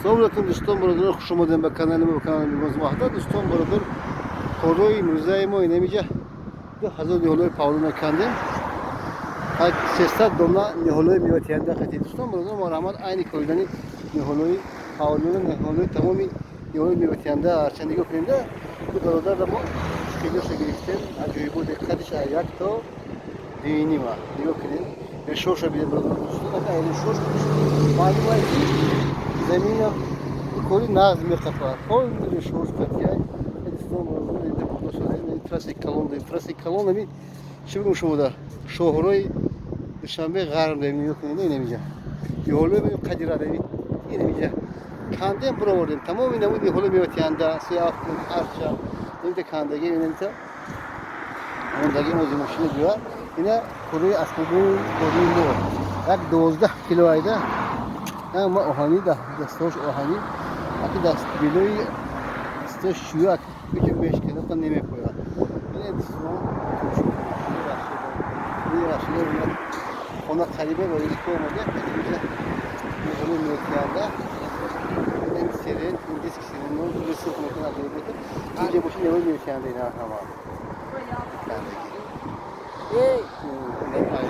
Assalomu alaykum do'stlar, birodarlar, xush kelibsiz bu kanalimga mozmahda do'stlar, birodar. Qo'roy Mirzayemoy nemiga hazır yolu Paulina kandim. Hak sesler domla niholoy mivatiyanda qati do'stlar, birodar, marhamat aynı koydani niholoy Paulina niholoy tamomiy niholoy mivatiyanda archandi yo'qinda. Bu birodar da bu şekilde giriften ajoyib diqqatish ayak to dini va yo'qin. Ve şoşa bile birodar do'stlar, ayni şoş ma'lumotki زمینه کلی نقض می‌کنه. کل شورش کردی. ادستان رو اینجا برداشته. این تراسیک کلون نمی چی بگم شما در شهرهای دوشنبه غرب نمی‌کنه نمی‌جا. یه حالا می قدیره نمی نمی‌جا. کاندیم برآوردیم. تمام اینا بود یه حالا می‌وتیانده سیاه کن هرچه نمی‌ده کاندگی نمی‌ته. اون دیگه موزی ماشین بیار. اینا کلی اسکوبون کلی مو. یک 12 کیلو ایده. ما آهنی دستاش آهنی اگه دست بیلوی دستاش شیوع اگه بهش کنه تا نمی‌پوید. این دستان توی رشته خونه قریبه با ایلی که اومده اینجا می‌خونه می‌کنه. این سرین این دیسک سرین نور دوست می‌کنه داره بود. اینجا باشه نمی‌کنه اینا همه.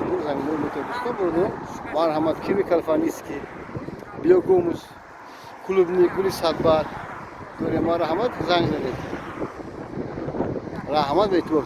این زمینه رو می‌تونید بردن. مرحمت کیمیکال فانیسکی بیوگوموس کلوبنی گلی سادبار دوره ما رحمت زنگ زدید رحمت به تو